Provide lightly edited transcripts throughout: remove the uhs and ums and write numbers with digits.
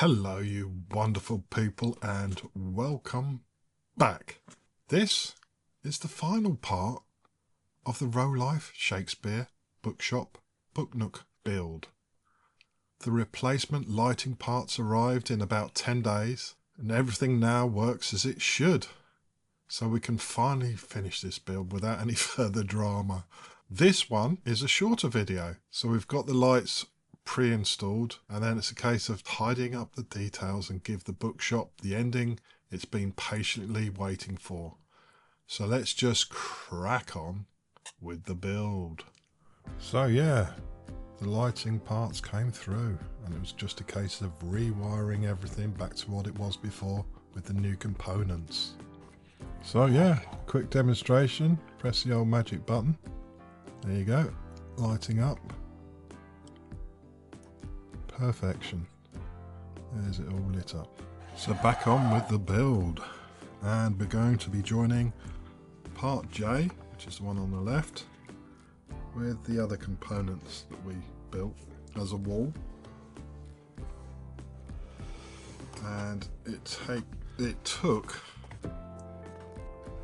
Hello you wonderful people and welcome back. This is the final part of the Rolife Shakespeare Bookshop Booknook build. The replacement lighting parts arrived in about 10 days and everything now works as it should. So we can finally finish this build without any further drama. This one is a shorter video, so we've got the lights pre-installed and then it's a case of tidying up the details and give the bookshop the ending it's been patiently waiting for. So let's just crack on with the build. So yeah, the lighting parts came through and it was just a case of rewiring everything back to what it was before with the new components. So yeah, quick demonstration. Press the old magic button. There you go, lighting up. Perfection. There's it all lit up. So back on with the build, and we're going to be joining part J, which is the one on the left, with the other components that we built as a wall. And it took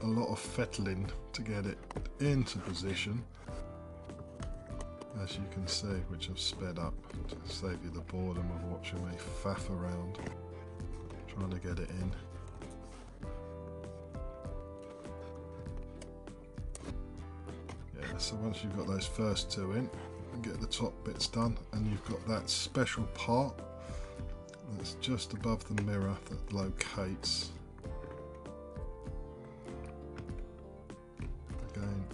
a lot of fettling to get it into position, as you can see, which I've sped up to save you the boredom of watching me faff around trying to get it in. Yeah, so once you've got those first two in and get the top bits done, and you've got that special part that's just above the mirror that locates, again,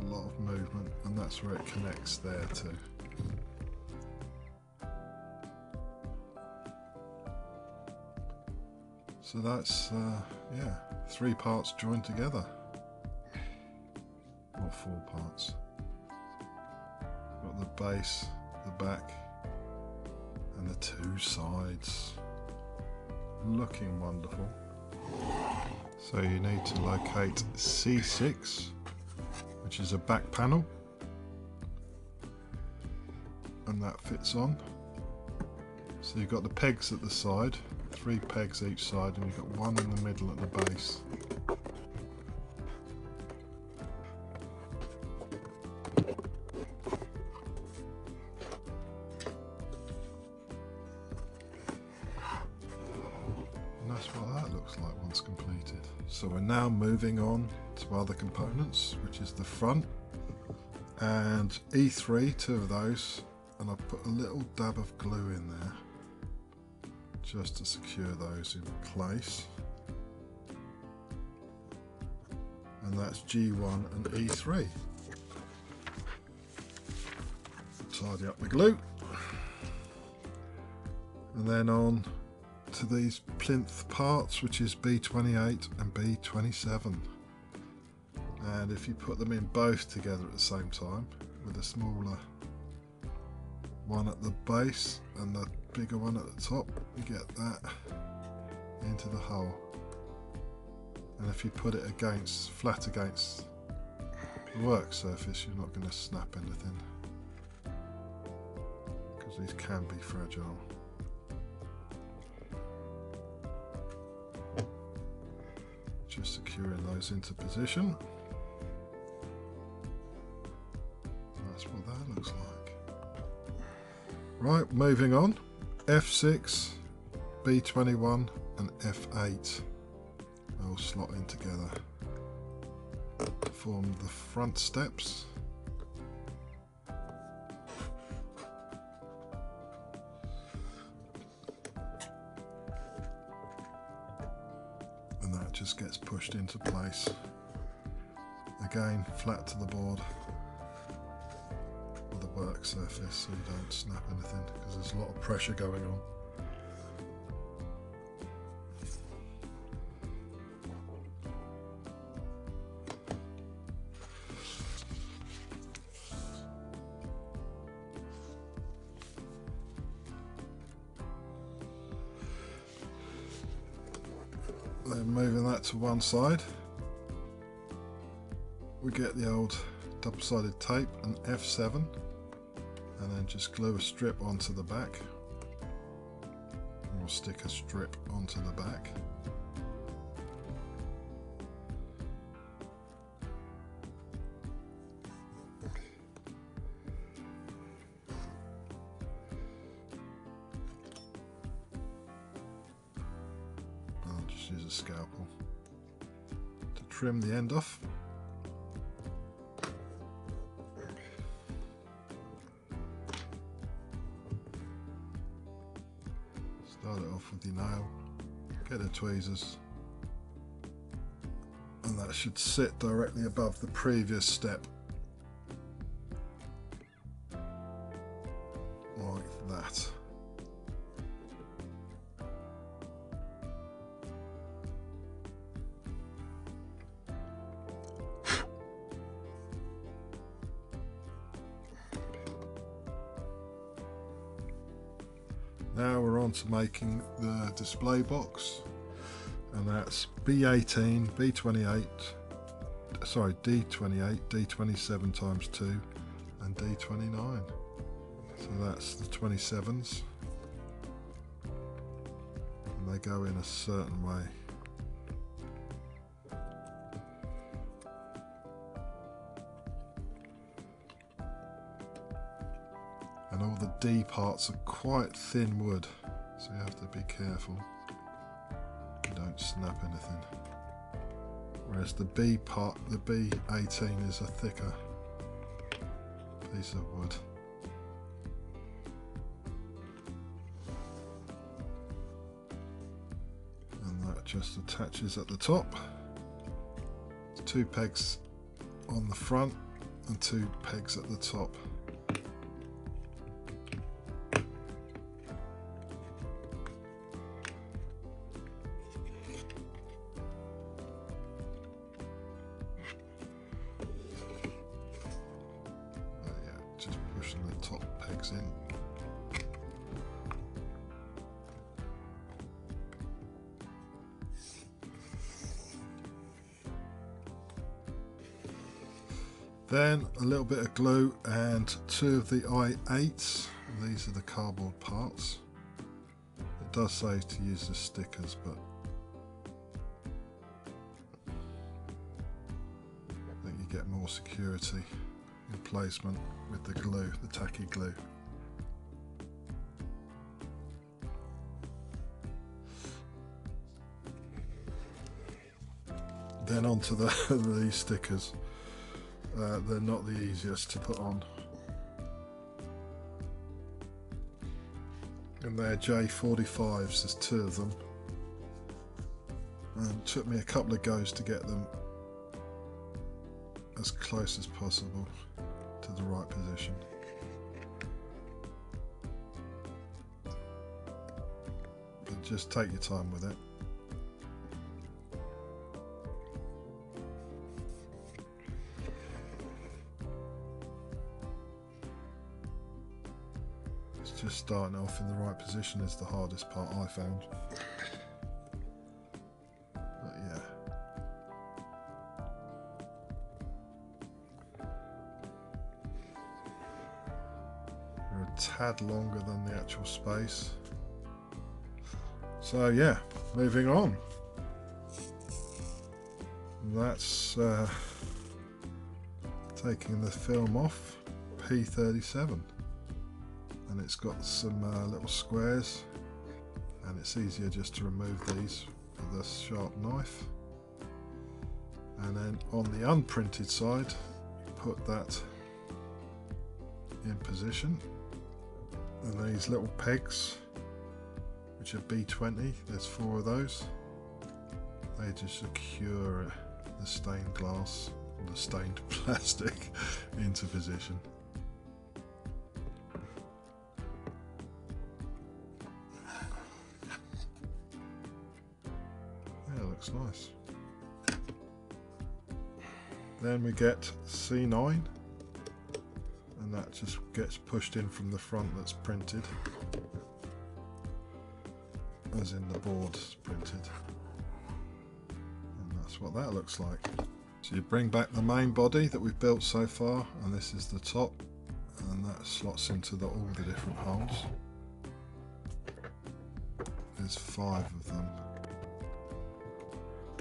a lot of movement, and that's where it connects there too. So that's yeah, 3 parts joined together, or 4 parts. Got the base, the back, and the 2 sides, looking wonderful. So you need to locate C6, which is a back panel, and that fits on. So you've got the pegs at the side, 3 pegs each side, and you've got 1 in the middle at the base. And that's what that looks like once completed. So we're now moving on to other components, which is the front, and E3, 2 of those, and I've put a little dab of glue in there just to secure those in place, and that's G1 and E3. Tidy up the glue, and then on to these plinth parts, which is B28 and B27, and if you put them in both together at the same time with a smaller one at the base and the bigger one at the top, you get that into the hole, and if you put it against, flat against the work surface, you're not going to snap anything, because these can be fragile. Just securing those into position. That's what that looks like. Right, moving on. F6, B21 and F8 all slot in together to form the front steps. And that just gets pushed into place. Again, flat to the board or the work surface, so you don't snap anything, because there's a lot of pressure going on. Then moving that to one side, we get the old double-sided tape and F7, and then just glue a strip onto the back, or sticker strip onto the back. I'll just use a scalpel to trim the end off. Start it off with your nail, get the tweezers, and that should sit directly above the previous step, like that. Now we're on to making the display box, and that's B18, B28, sorry, D28, D27 times 2 and D29. So that's the 27s, and they go in a certain way. And all the D parts are quite thin wood, so you have to be careful you don't snap anything. Whereas the B part, the B18, is a thicker piece of wood. And that just attaches at the top. 2 pegs on the front and 2 pegs at the top. Just pushing the top pegs in. Then a little bit of glue and 2 of the I8s. These are the cardboard parts. It does say to use the stickers, but I think you get more security in placement with the glue, the tacky glue. Then onto these stickers. They're not the easiest to put on. And they're J45s, there's 2 of them. And it took me a couple of goes to get them as close as possible to the right position. But just take your time with it. It's just starting off in the right position is the hardest part I found. But yeah. They're a tad longer than the actual space. So yeah, moving on. That's taking the film off, P37. And it's got some little squares, and it's easier just to remove these with a sharp knife. And then on the unprinted side, put that in position, and these little pegs, which are B20, there's 4 of those, they just secure the stained glass, or the stained plastic, into position. Yeah, looks nice. Then we get C9, and that just gets pushed in from the front that's printed, as in the board's printed, and that's what that looks like. So you bring back the main body that we've built so far, and this is the top, and that slots into all the different holes. there's 5 of them.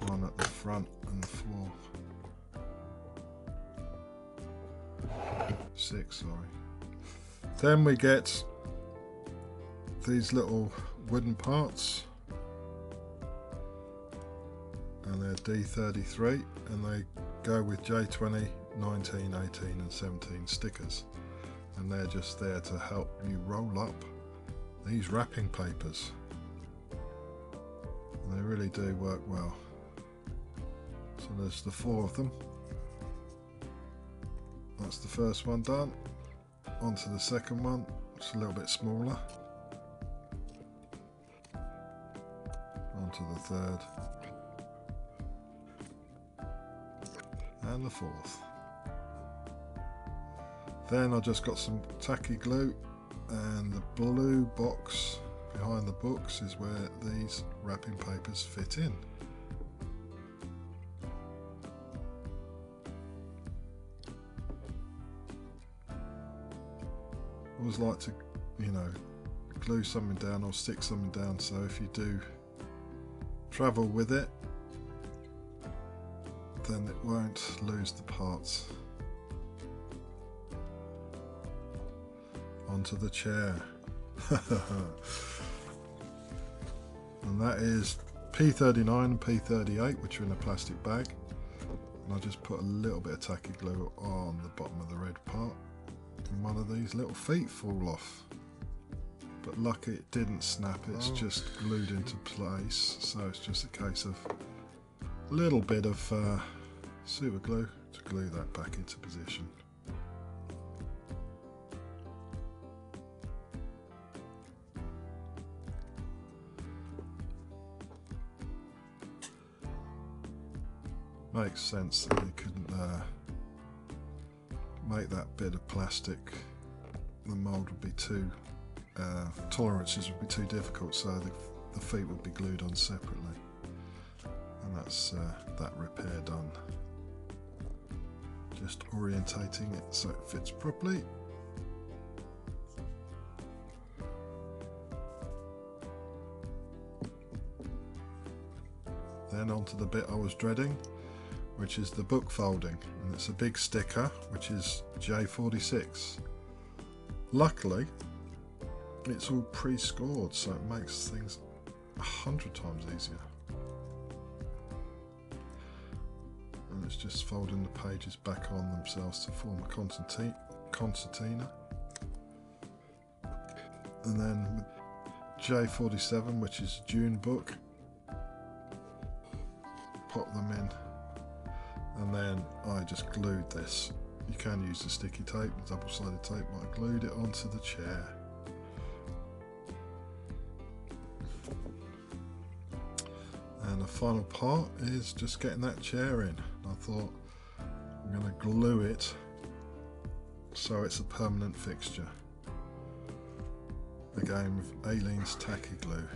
One at the front and 4. 6, sorry. Then we get these little wooden parts, and they're D33, and they go with J20, 19, 18 and 17 stickers, and they're just there to help you roll up these wrapping papers, and they really do work well. So there's the 4 of them. That's the first one done. Onto the second one, it's a little bit smaller. Onto the third. And the 4th. Then I just got some tacky glue, and the blue box behind the books is where these wrapping papers fit in. I always like to, you know, glue something down or stick something down, so if you do travel with it, then it won't lose the parts. Onto the chair. And that is P39 and P38, which are in a plastic bag. And I just put a little bit of tacky glue on the bottom of the red part, and one of these little feet fall off. But lucky it didn't snap, it's just glued into place, so it's just a case of a little bit of super glue to glue that back into position. Makes sense that you couldn't make that bit of plastic, the mould would be too, tolerances would be too difficult, so the feet would be glued on separately. And that's that repair done. Just orientating it so it fits properly. Then onto the bit I was dreading, which is the book folding, and it's a big sticker which is J46. Luckily it's all pre-scored, so it makes things 100 times easier. And it's just folding the pages back on themselves to form a concertina. And then with J47, which is June book, pop them in, and then I just glued this. You can use the sticky tape, the double-sided tape, but I glued it onto the chair. And the final part is just getting that chair in. I thought I'm going to glue it so it's a permanent fixture. Again with Aleene's tacky glue.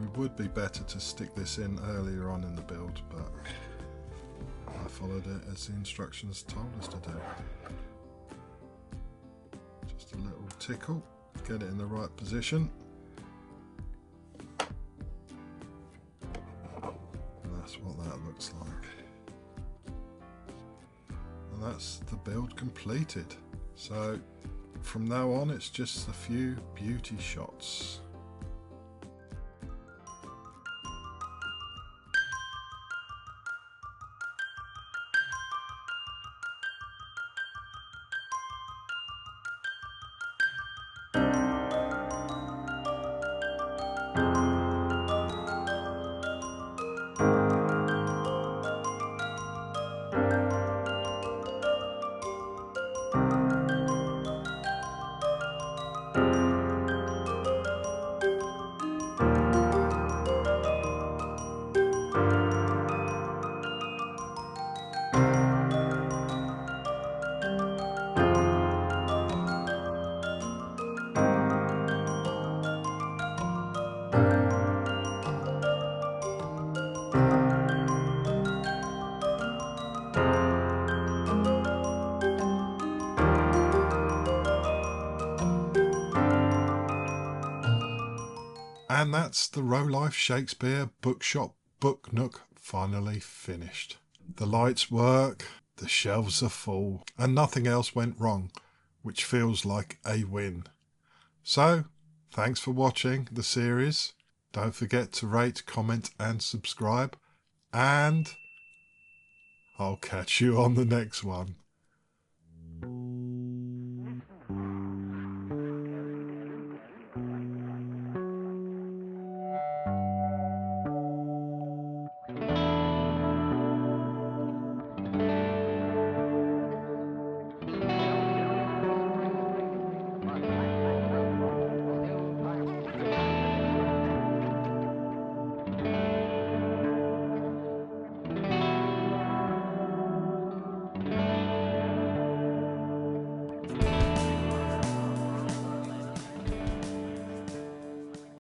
It would be better to stick this in earlier on in the build, but I followed it as the instructions told us to do. Just a little tickle, get it in the right position. And that's what that looks like. And that's the build completed. So from now on it's just a few beauty shots. And that's the Rolife Shakespeare Bookshop Book Nook finally finished. The lights work, the shelves are full, and nothing else went wrong, which feels like a win. So, thanks for watching the series. Don't forget to rate, comment and subscribe. And I'll catch you on the next one.